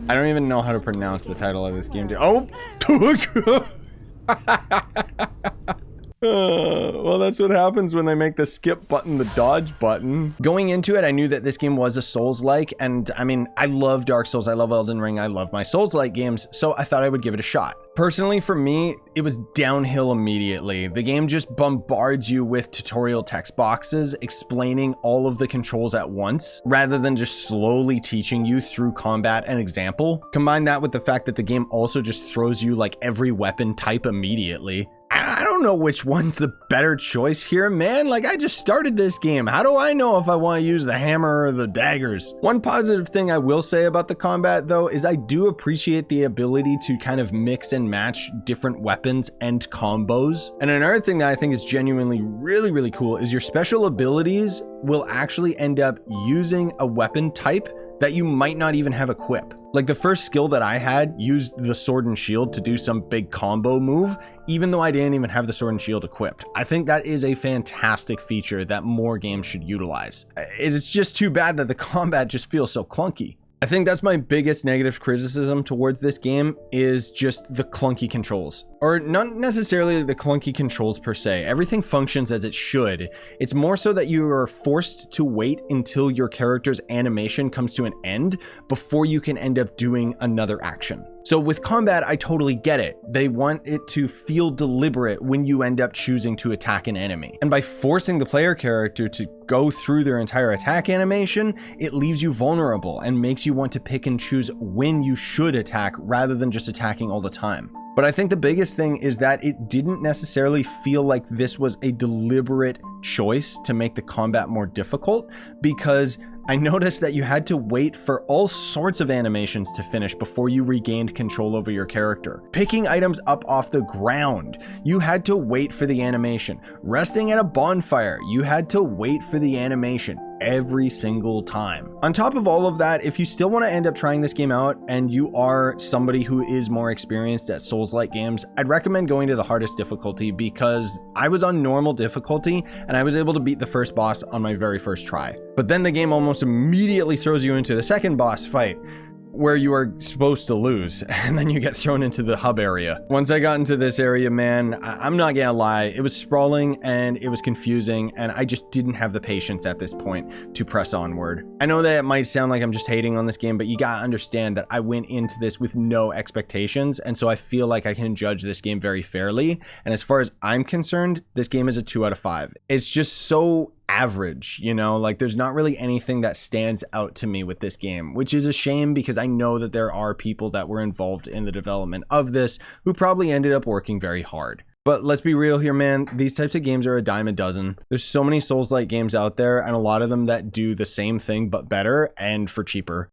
I don't even know how to pronounce the title of this game. Oh! Well, that's what happens when they make the skip button the dodge button. Going into it, I knew that this game was a Souls-like, and I mean, I love Dark Souls, I love Elden Ring, I love my Souls-like games, so I thought I would give it a shot. Personally, for me, it was downhill immediately. The game just bombards you with tutorial text boxes explaining all of the controls at once, rather than just slowly teaching you through combat and example. Combine that with the fact that the game also just throws you like every weapon type immediately. I don't know which one's the better choice here, man. Like, I just started this game. How do I know if I want to use the hammer or the daggers? One positive thing I will say about the combat, though, is I do appreciate the ability to kind of mix and match different weapons and combos. And another thing that I think is genuinely really cool is your special abilities will actually end up using a weapon type that you might not even have equipped. Like, the first skill that I had used the sword and shield to do some big combo move, even though I didn't even have the sword and shield equipped. I think that is a fantastic feature that more games should utilize. It's just too bad that the combat just feels so clunky. I think that's my biggest negative criticism towards this game, is just the clunky controls. Or not necessarily the clunky controls per se. Everything functions as it should. It's more so that you are forced to wait until your character's animation comes to an end before you can end up doing another action. So with combat, I totally get it. They want it to feel deliberate when you end up choosing to attack an enemy. And by forcing the player character to go through their entire attack animation, it leaves you vulnerable and makes you want to pick and choose when you should attack rather than just attacking all the time. But I think the biggest thing is that it didn't necessarily feel like this was a deliberate choice to make the combat more difficult, because I noticed that you had to wait for all sorts of animations to finish before you regained control over your character. Picking items up off the ground, you had to wait for the animation. Resting at a bonfire, you had to wait for the animation every single time. On top of all of that, if you still want to end up trying this game out and you are somebody who is more experienced at Souls-like games, I'd recommend going to the hardest difficulty, because I was on normal difficulty and I was able to beat the first boss on my very first try. But then the game almost immediately throws you into the second boss fight, where you are supposed to lose, and then you get thrown into the hub area. Once I got into this area, man, I'm not gonna lie, it was sprawling and it was confusing, and I just didn't have the patience at this point to press onward. I know that it might sound like I'm just hating on this game, but you gotta understand that I went into this with no expectations, and so I feel like I can judge this game very fairly. And as far as I'm concerned, this game is a 2 out of 5. It's just so average, you know, like there's not really anything that stands out to me with this game, which is a shame, because I know that there are people that were involved in the development of this who probably ended up working very hard. But let's be real here, man. These types of games are a dime a dozen. There's so many Souls-like games out there, and a lot of them that do the same thing but better and for cheaper.